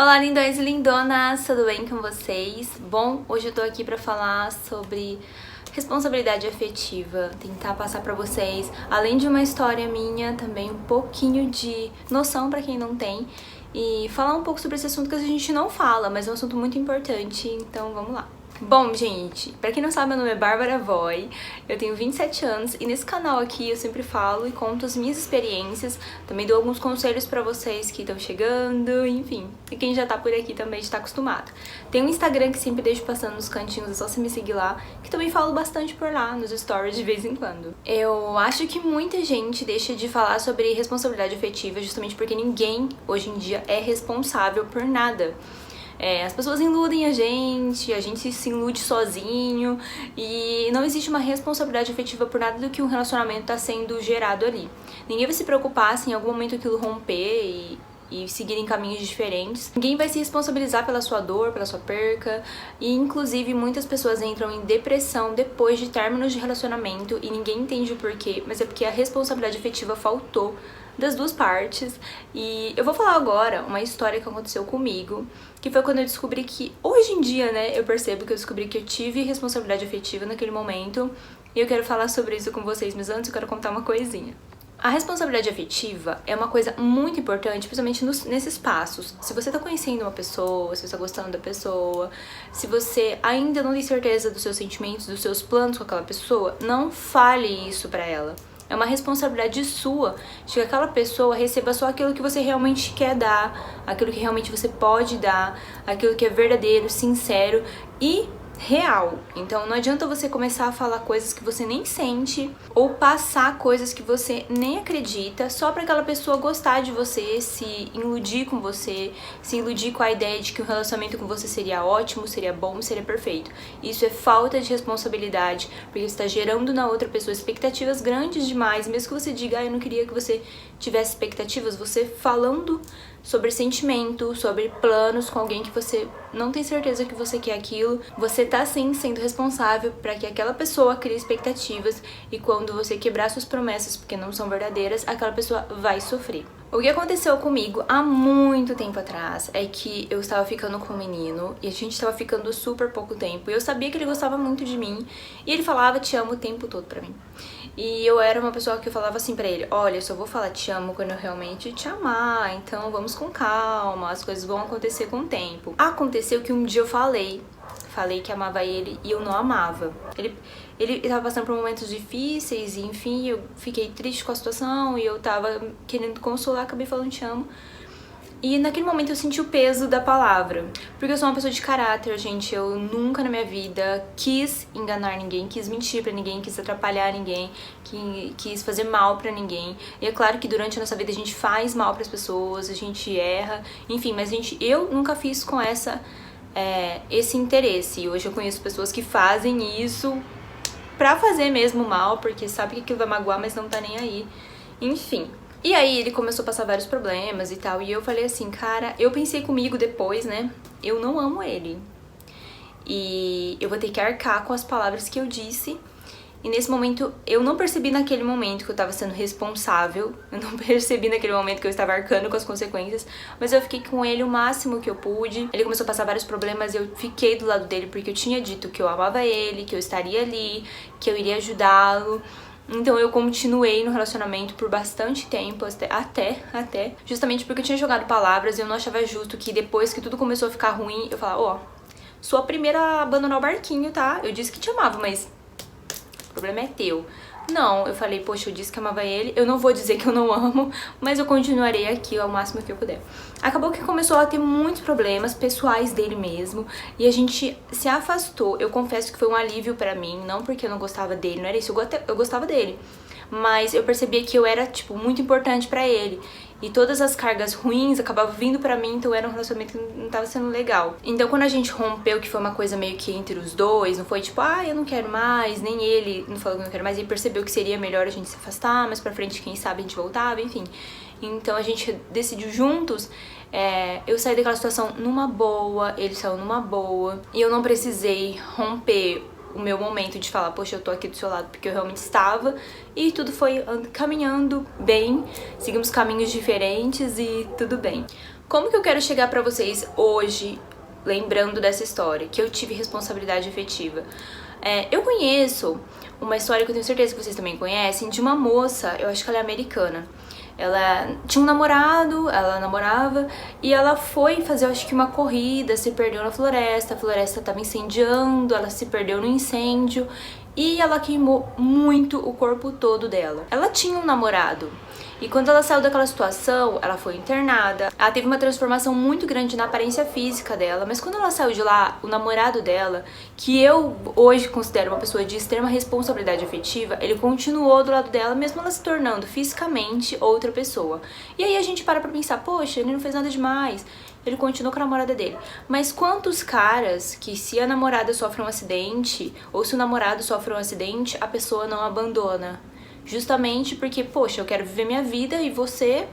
Olá, lindões e lindonas, tudo bem com vocês? Bom, hoje eu tô aqui pra falar sobre responsabilidade afetiva, tentar passar pra vocês, além de uma história minha, também um pouquinho de noção pra quem não tem e falar um pouco sobre esse assunto que a gente não fala, mas é um assunto muito importante, então vamos lá. Bom, gente, pra quem não sabe, meu nome é Bárbara Voy, eu tenho 27 anos e nesse canal aqui eu sempre falo e conto as minhas experiências, também dou alguns conselhos pra vocês que estão chegando, enfim, e quem já tá por aqui também já tá acostumado. Tem um Instagram que sempre deixo passando nos cantinhos, é só você me seguir lá, que também falo bastante por lá, nos stories de vez em quando. Eu acho que muita gente deixa de falar sobre responsabilidade afetiva justamente porque ninguém, hoje em dia, é responsável por nada. As pessoas iludem a gente se ilude sozinho e não existe uma responsabilidade afetiva por nada do que um relacionamento tá sendo gerado ali. Ninguém vai se preocupar se em algum momento aquilo romper e seguir em caminhos diferentes. Ninguém vai se responsabilizar pela sua dor, pela sua perca e inclusive muitas pessoas entram em depressão depois de términos de relacionamento e ninguém entende o porquê, mas é porque a responsabilidade afetiva faltou das duas partes. E eu vou falar agora uma história que aconteceu comigo, que foi quando eu descobri que, hoje em dia, né, eu percebo que eu descobri que eu tive responsabilidade afetiva naquele momento, e eu quero falar sobre isso com vocês, mas antes eu quero contar uma coisinha. A responsabilidade afetiva é uma coisa muito importante, principalmente nesses passos. Se você tá conhecendo uma pessoa, se você tá gostando da pessoa, se você ainda não tem certeza dos seus sentimentos, dos seus planos com aquela pessoa, não fale isso pra ela. É uma responsabilidade sua de que aquela pessoa receba só aquilo que você realmente quer dar, aquilo que realmente você pode dar, aquilo que é verdadeiro, sincero e real. Então não adianta você começar a falar coisas que você nem sente ou passar coisas que você nem acredita só para aquela pessoa gostar de você, se iludir com você, se iludir com a ideia de que um relacionamento com você seria ótimo, seria bom, seria perfeito. Isso é falta de responsabilidade, porque você está gerando na outra pessoa expectativas grandes demais, mesmo que você diga, eu não queria que você tivesse expectativas, você falando sobre sentimento, sobre planos com alguém que você não tem certeza que você quer aquilo, você tá sim sendo responsável para que aquela pessoa crie expectativas e quando você quebrar suas promessas porque não são verdadeiras, aquela pessoa vai sofrer. O que aconteceu comigo há muito tempo atrás é que eu estava ficando com um menino e a gente estava ficando super pouco tempo e eu sabia que ele gostava muito de mim e ele falava te amo o tempo todo pra mim. E eu era uma pessoa que eu falava assim pra ele, olha, eu só vou falar te amo quando eu realmente te amar, então vamos com calma, as coisas vão acontecer com o tempo. Aconteceu que um dia eu falei que amava ele e eu não amava. Ele tava passando por momentos difíceis e enfim, eu fiquei triste com a situação e eu tava querendo consolar, acabei falando te amo. E naquele momento eu senti o peso da palavra, porque eu sou uma pessoa de caráter, gente, eu nunca na minha vida quis enganar ninguém, quis mentir pra ninguém, quis atrapalhar ninguém, quis fazer mal pra ninguém. E é claro que durante a nossa vida a gente faz mal pras pessoas, a gente erra, enfim, mas eu nunca fiz com esse interesse. E hoje eu conheço pessoas que fazem isso pra fazer mesmo mal, porque sabe que aquilo vai magoar, mas não tá nem aí. Enfim. E aí ele começou a passar vários problemas e tal, e eu falei assim, cara, eu pensei comigo depois, né, eu não amo ele. E eu vou ter que arcar com as palavras que eu disse. E nesse momento, eu não percebi naquele momento que eu tava sendo responsável, eu não percebi naquele momento que eu estava arcando com as consequências, mas eu fiquei com ele o máximo que eu pude. Ele começou a passar vários problemas, eu fiquei do lado dele porque eu tinha dito que eu amava ele, que eu estaria ali, que eu iria ajudá-lo. Então eu continuei no relacionamento por bastante tempo, até, justamente porque eu tinha jogado palavras e eu não achava justo que depois que tudo começou a ficar ruim, eu falava, ó, sou a primeira a abandonar o barquinho, tá? Eu disse que te amava, mas o problema é teu. Não, eu falei, poxa, eu disse que amava ele, eu não vou dizer que eu não amo, mas eu continuarei aqui ao máximo que eu puder. Acabou que começou a ter muitos problemas pessoais dele mesmo, e a gente se afastou. Eu confesso que foi um alívio pra mim, não porque eu não gostava dele, não era isso, eu gostava dele. Mas eu percebia que eu era, tipo, muito importante pra ele. E todas as cargas ruins acabavam vindo pra mim, então era um relacionamento que não tava sendo legal. Então quando a gente rompeu, que foi uma coisa meio que entre os dois, não foi tipo, eu não quero mais, nem ele não falou que não quero mais, ele percebeu que seria melhor a gente se afastar, mas pra frente, quem sabe, a gente voltava, enfim. Então a gente decidiu juntos, eu saí daquela situação numa boa, ele saiu numa boa, e eu não precisei romper o meu momento de falar, poxa, eu tô aqui do seu lado porque eu realmente estava, e tudo foi caminhando bem, seguimos caminhos diferentes e tudo bem. Como que eu quero chegar pra vocês hoje, lembrando dessa história, que eu tive responsabilidade afetiva? Eu conheço uma história que eu tenho certeza que vocês também conhecem, de uma moça, eu acho que ela é americana. Ela tinha um namorado, ela namorava, e ela foi fazer, eu acho que uma corrida, se perdeu na floresta, a floresta estava incendiando, ela se perdeu no incêndio, e ela queimou muito o corpo todo dela. Ela tinha um namorado, e quando ela saiu daquela situação, ela foi internada. Ela teve uma transformação muito grande na aparência física dela, mas quando ela saiu de lá, o namorado dela, que eu hoje considero uma pessoa de extrema responsabilidade afetiva, ele continuou do lado dela, mesmo ela se tornando fisicamente outra pessoa. E aí a gente para pra pensar, poxa, ele não fez nada demais. Ele continuou com a namorada dele. Mas quantos caras que, se a namorada sofre um acidente, ou se o namorado sofre um acidente, a pessoa não abandona? Justamente porque, poxa, eu quero viver minha vida e você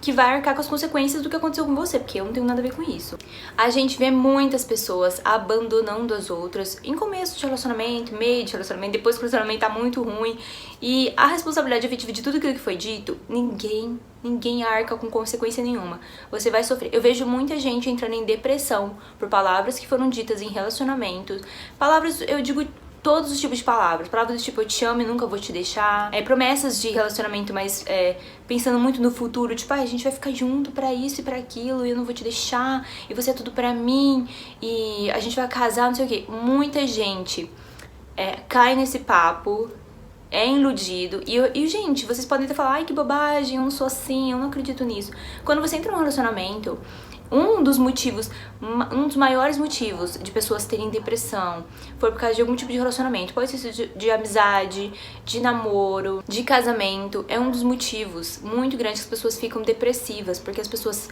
que vai arcar com as consequências do que aconteceu com você, porque eu não tenho nada a ver com isso. A gente vê muitas pessoas abandonando as outras em começo de relacionamento, meio de relacionamento, depois que o relacionamento tá muito ruim. E a responsabilidade afetiva de tudo aquilo que foi dito, ninguém arca com consequência nenhuma. Você vai sofrer. Eu vejo muita gente entrando em depressão por palavras que foram ditas em relacionamentos. Palavras, eu digo, todos os tipos de palavras do tipo eu te amo e nunca vou te deixar, promessas de relacionamento, mas pensando muito no futuro, tipo, a gente vai ficar junto pra isso e pra aquilo, e eu não vou te deixar, e você é tudo pra mim, e a gente vai casar, não sei o que. Muita gente cai nesse papo, é iludido, e gente, vocês podem até falar, ai que bobagem, eu não sou assim, eu não acredito nisso. Quando você entra num relacionamento, um dos maiores motivos de pessoas terem depressão foi por causa de algum tipo de relacionamento. Pode ser de amizade, de namoro, de casamento. É um dos motivos muito grandes que as pessoas ficam depressivas, porque as pessoas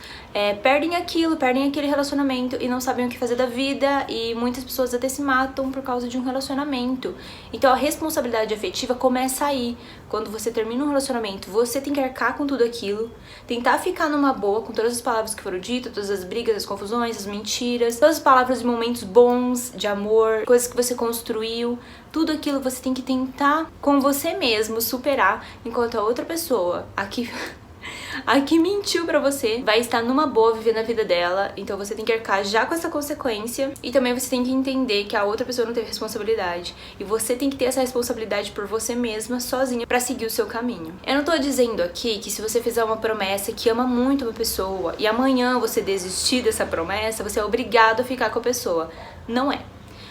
perdem aquele relacionamento e não sabem o que fazer da vida, e muitas pessoas até se matam por causa de um relacionamento. Então a responsabilidade afetiva começa aí. Quando você termina um relacionamento, você tem que arcar com tudo aquilo, tentar ficar numa boa com todas as palavras que foram ditas, todas as brigas, as confusões, as mentiras, todas as palavras de momentos bons, de amor, coisas que você construiu. Tudo aquilo você tem que tentar com você mesmo superar, enquanto a outra pessoa a que mentiu pra você vai estar numa boa vivendo a vida dela. Então você tem que arcar já com essa consequência, e também você tem que entender que a outra pessoa não teve responsabilidade, e você tem que ter essa responsabilidade por você mesma, sozinha, pra seguir o seu caminho. Eu não tô dizendo aqui que se você fizer uma promessa que ama muito uma pessoa e amanhã você desistir dessa promessa, você é obrigado a ficar com a pessoa. Não é.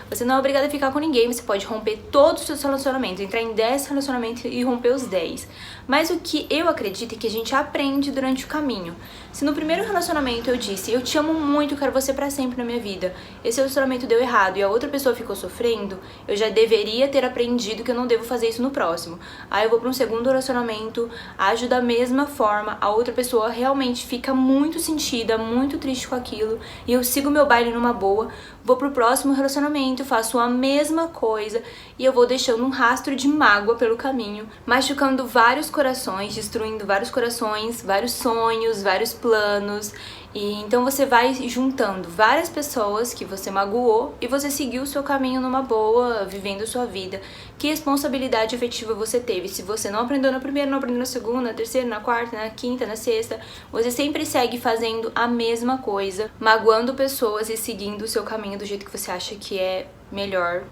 Você não é obrigado a ficar com ninguém, você pode romper todos os seus relacionamentos, entrar em 10 relacionamentos e romper os 10. Mas o que eu acredito é que a gente aprende durante o caminho. Se no primeiro relacionamento eu disse, eu te amo muito, eu quero você pra sempre na minha vida, esse relacionamento deu errado e a outra pessoa ficou sofrendo, eu já deveria ter aprendido que eu não devo fazer isso no próximo. Aí eu vou pra um segundo relacionamento, ajo da mesma forma, a outra pessoa realmente fica muito sentida, muito triste com aquilo, e eu sigo meu baile numa boa, vou pro próximo relacionamento, faço a mesma coisa, e eu vou deixando um rastro de mágoa pelo caminho, machucando vários corações, destruindo vários corações, vários sonhos, vários planos. E então você vai juntando várias pessoas que você magoou e você seguiu o seu caminho numa boa, vivendo sua vida. Que responsabilidade afetiva você teve? Se você não aprendeu na primeira, não aprendeu na segunda, na terceira, na quarta, na quinta, na sexta, você sempre segue fazendo a mesma coisa, magoando pessoas e seguindo o seu caminho do jeito que você acha que é melhor,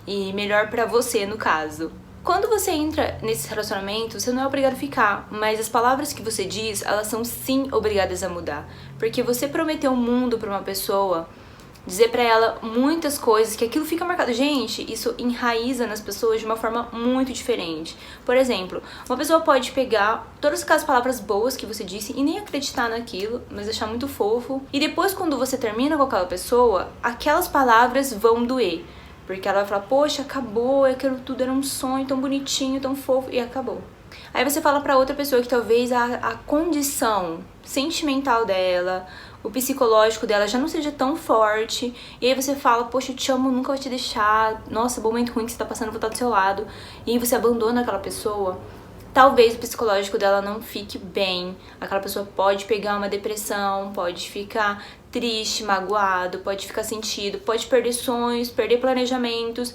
e melhor pra você no caso. Quando você entra nesse relacionamento, você não é obrigado a ficar, mas as palavras que você diz, elas são sim obrigadas a mudar. Porque você prometeu um mundo pra uma pessoa, dizer pra ela muitas coisas, que aquilo fica marcado. Gente, isso enraiza nas pessoas de uma forma muito diferente. Por exemplo, uma pessoa pode pegar todas aquelas palavras boas que você disse e nem acreditar naquilo, mas achar muito fofo. E depois, quando você termina com aquela pessoa, aquelas palavras vão doer. Porque ela vai falar, poxa, acabou, aquilo tudo era um sonho tão bonitinho, tão fofo, e acabou. Aí você fala pra outra pessoa que talvez a condição sentimental dela, o psicológico dela já não seja tão forte, e aí você fala, poxa, eu te amo, nunca vou te deixar, nossa, momento ruim que você tá passando, vou estar do seu lado, e aí você abandona aquela pessoa. Talvez o psicológico dela não fique bem, aquela pessoa pode pegar uma depressão, pode ficar triste, magoado, pode ficar sentido, pode perder sonhos, perder planejamentos,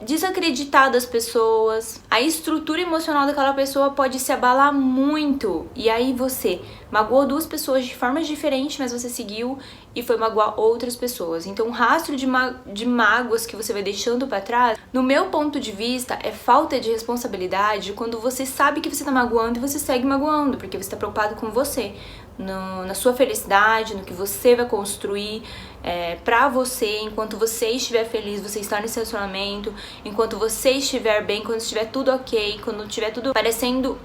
desacreditar das pessoas. A estrutura emocional daquela pessoa pode se abalar muito. E aí você magoou duas pessoas de formas diferentes, mas você seguiu e foi magoar outras pessoas. Então o rastro de mágoas que você vai deixando pra trás, no meu ponto de vista, é falta de responsabilidade quando você sabe que você tá magoando e você segue magoando, porque você tá preocupado com você, na sua felicidade, no que você vai construir pra você, enquanto você estiver feliz, você está nesse relacionamento, enquanto você estiver bem, quando estiver tudo ok, quando estiver tudo parecendo,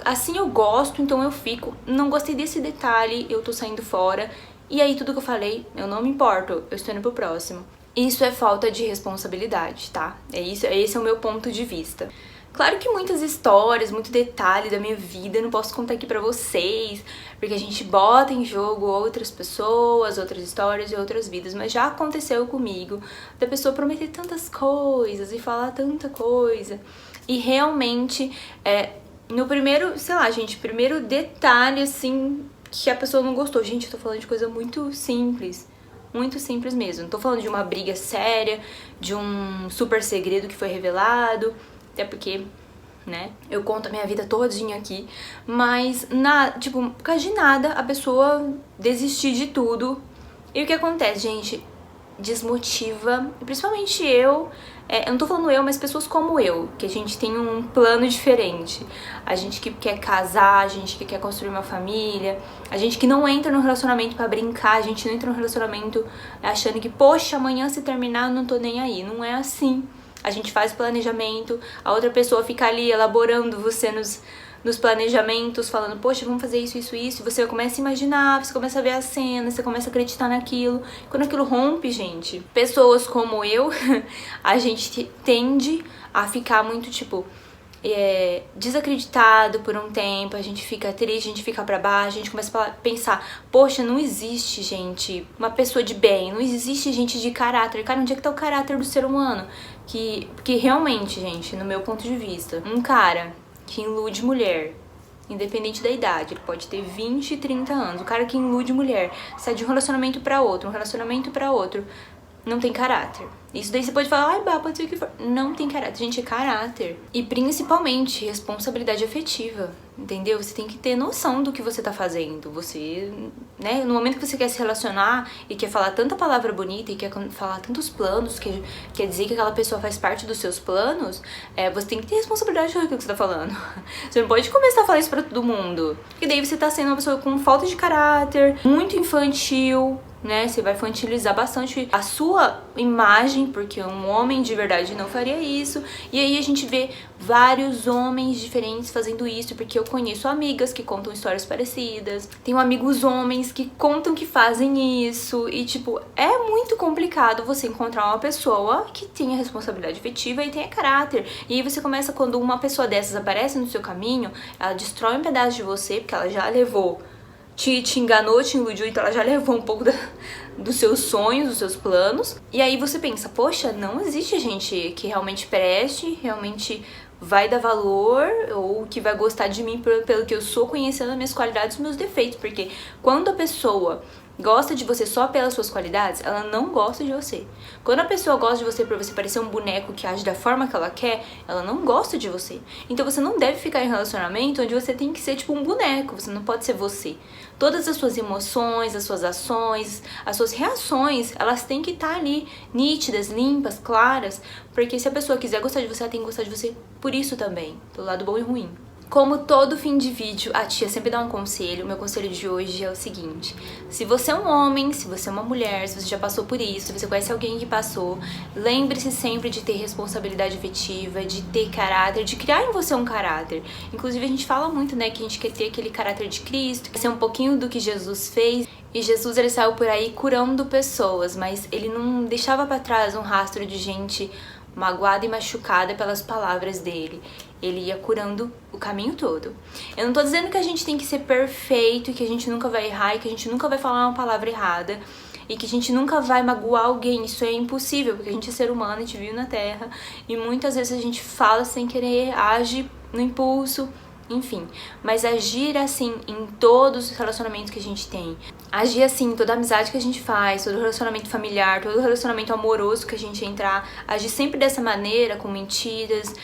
assim eu gosto, então eu fico, não gostei desse detalhe, eu tô saindo fora, e aí tudo que eu falei, eu não me importo, eu estou indo pro próximo. Isso é falta de responsabilidade, tá? Esse é o meu ponto de vista. Claro que muitas histórias, muito detalhe da minha vida eu não posso contar aqui pra vocês, porque a gente bota em jogo outras pessoas, outras histórias e outras vidas, mas já aconteceu comigo da pessoa prometer tantas coisas e falar tanta coisa, e realmente, no primeiro, sei lá, gente, primeiro detalhe, assim, que a pessoa não gostou. Gente, eu tô falando de coisa muito simples mesmo, não tô falando de uma briga séria, de um super segredo que foi revelado, até porque, né, eu conto a minha vida todinha aqui, mas, tipo, por causa de nada, a pessoa desistir de tudo. E o que acontece, gente? Desmotiva, principalmente eu não tô falando eu, mas pessoas como eu, que a gente tem um plano diferente. A gente que quer casar, a gente que quer construir uma família, a gente que não entra no relacionamento pra brincar, a gente não entra no relacionamento achando que, poxa, amanhã se terminar eu não tô nem aí. Não é assim. A gente faz planejamento, a outra pessoa fica ali elaborando você nos planejamentos, falando, poxa, vamos fazer isso, isso, isso, e você começa a imaginar, você começa a ver a cena, você começa a acreditar naquilo. Quando aquilo rompe, gente, pessoas como eu, a gente tende a ficar muito, tipo, desacreditado por um tempo, a gente fica triste, a gente fica pra baixo, a gente começa a pensar, poxa, não existe, gente, uma pessoa de bem, não existe gente de caráter. Cara, onde é que tá o caráter do ser humano? Que realmente, gente, no meu ponto de vista, um cara que ilude mulher, independente da idade, ele pode ter 20, 30 anos, o cara que ilude mulher, sai de um relacionamento pra outro, não tem caráter. Isso daí você pode falar, ai, bah, pode ser o que for. Não tem caráter, gente, é caráter. E principalmente responsabilidade afetiva, entendeu? Você tem que ter noção do que você tá fazendo. Você, né, no momento que você quer se relacionar e quer falar tanta palavra bonita e quer falar tantos planos, quer dizer que aquela pessoa faz parte dos seus planos, você tem que ter responsabilidade do que você tá falando. Você não pode começar a falar isso pra todo mundo, porque daí você tá sendo uma pessoa com falta de caráter, muito infantil, né? Você vai infantilizar bastante a sua imagem, porque um homem de verdade não faria isso. E aí a gente vê vários homens diferentes fazendo isso, porque eu conheço amigas que contam histórias parecidas, tenho amigos homens que contam que fazem isso, e tipo, é muito complicado você encontrar uma pessoa que tenha responsabilidade afetiva e tenha caráter. E aí você começa, quando uma pessoa dessas aparece no seu caminho, ela destrói um pedaço de você, porque ela já levou, te enganou, te iludiu, então ela já levou um pouco dos seus sonhos, dos seus planos. E aí você pensa, poxa, não existe gente que realmente preste, realmente vai dar valor, ou que vai gostar de mim pelo que eu sou, conhecendo as minhas qualidades e meus defeitos. Porque quando a pessoa gosta de você só pelas suas qualidades, ela não gosta de você. Quando a pessoa gosta de você por você parecer um boneco que age da forma que ela quer, ela não gosta de você. Então você não deve ficar em relacionamento onde você tem que ser tipo um boneco, você não pode ser você. Todas as suas emoções, as suas ações, as suas reações, elas têm que estar ali, nítidas, limpas, claras, porque se a pessoa quiser gostar de você, ela tem que gostar de você por isso também, pelo lado bom e ruim. Como todo fim de vídeo, a tia sempre dá um conselho. O meu conselho de hoje é o seguinte: se você é um homem, se você é uma mulher, se você já passou por isso, se você conhece alguém que passou, lembre-se sempre de ter responsabilidade afetiva, de ter caráter, de criar em você um caráter. Inclusive a gente fala muito, né, que a gente quer ter aquele caráter de Cristo, quer ser um pouquinho do que Jesus fez. E Jesus, ele saiu por aí curando pessoas, mas ele não deixava pra trás um rastro de gente magoada e machucada pelas palavras dele. Ele ia curando o caminho todo. Eu não tô dizendo que a gente tem que ser perfeito e que a gente nunca vai errar e que a gente nunca vai falar uma palavra errada e que a gente nunca vai magoar alguém. Isso é impossível, porque a gente é ser humano, a gente vive na Terra e muitas vezes a gente fala sem querer, age no impulso enfim. Mas agir assim em todos os relacionamentos que a gente tem. Agir assim em toda amizade que a gente faz, todo relacionamento familiar, todo relacionamento amoroso que a gente entrar. Agir sempre dessa maneira, com mentiras,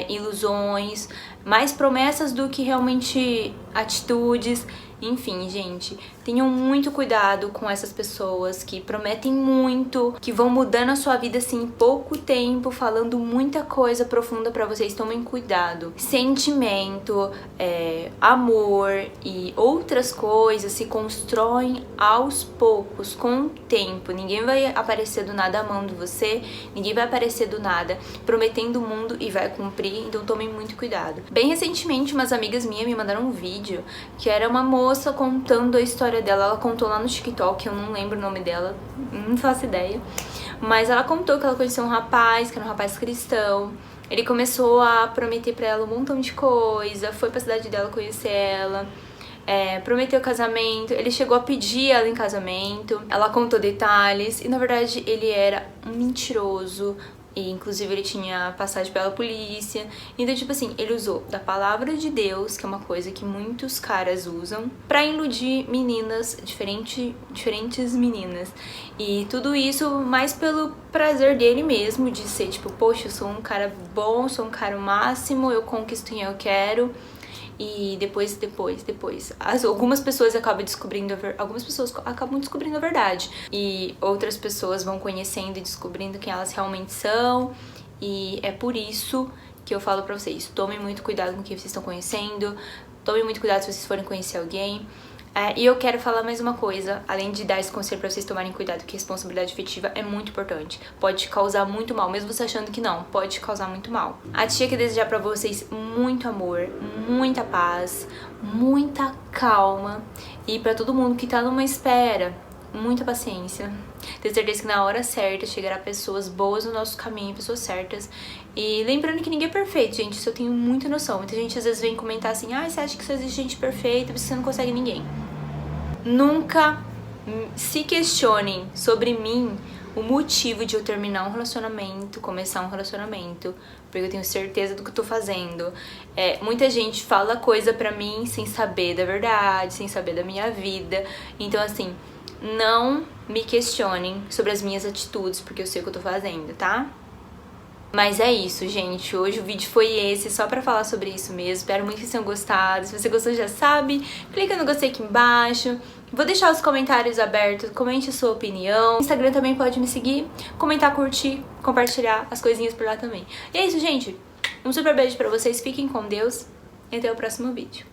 ilusões, mais promessas do que realmente atitudes. Enfim, gente, tenham muito cuidado com essas pessoas que prometem muito, que vão mudando a sua vida assim em pouco tempo, falando muita coisa profunda pra vocês. Tomem cuidado. Sentimento, amor e outras coisas se constroem aos poucos, com o tempo. Ninguém vai aparecer do nada amando você, ninguém vai aparecer do nada prometendo o mundo e vai cumprir, então tomem muito cuidado. Bem recentemente, umas amigas minhas me mandaram um vídeo que era uma moça contando a história dela. Ela contou lá no TikTok, eu não lembro o nome dela, não faço ideia, mas ela contou que ela conheceu um rapaz, que era um rapaz cristão. Ele começou a prometer pra ela um montão de coisa, foi pra cidade dela conhecer ela, prometeu casamento, ele chegou a pedir ela em casamento, ela contou detalhes e na verdade ele era um mentiroso. E inclusive ele tinha passagem pela polícia. Então, tipo assim, ele usou da palavra de Deus, que é uma coisa que muitos caras usam, pra iludir meninas, diferentes meninas. E tudo isso mais pelo prazer dele mesmo, de ser tipo, poxa, eu sou um cara bom, sou um cara máximo, eu conquisto quem eu quero. E depois, algumas pessoas acabam descobrindo a verdade. E outras pessoas vão conhecendo e descobrindo quem elas realmente são. E é por isso que eu falo pra vocês, tomem muito cuidado com quem vocês estão conhecendo. Tomem muito cuidado se vocês forem conhecer alguém. E eu quero falar mais uma coisa, além de dar esse conselho pra vocês tomarem cuidado, que responsabilidade afetiva é muito importante. Pode causar muito mal, mesmo você achando que não, pode causar muito mal. A tia quer desejar pra vocês muito amor, muita paz, muita calma. E pra todo mundo que tá numa espera, muita paciência. Tenho certeza que na hora certa chegará pessoas boas no nosso caminho, pessoas certas. E lembrando que ninguém é perfeito, gente, isso eu tenho muita noção. Muita gente às vezes vem comentar assim, você acha que só existe gente perfeita, porque você não consegue ninguém. Nunca se questionem sobre mim o motivo de eu terminar um relacionamento, começar um relacionamento, porque eu tenho certeza do que eu tô fazendo. Muita gente fala coisa pra mim sem saber da verdade, sem saber da minha vida. Então assim, não me questionem sobre as minhas atitudes, porque eu sei o que eu tô fazendo, tá? Mas é isso, gente. Hoje o vídeo foi esse, só pra falar sobre isso mesmo. Espero muito que vocês tenham gostado. Se você gostou, já sabe, clica no gostei aqui embaixo. Vou deixar os comentários abertos, comente a sua opinião. No Instagram também pode me seguir, comentar, curtir, compartilhar as coisinhas por lá também. E é isso, gente. Um super beijo pra vocês, fiquem com Deus e até o próximo vídeo.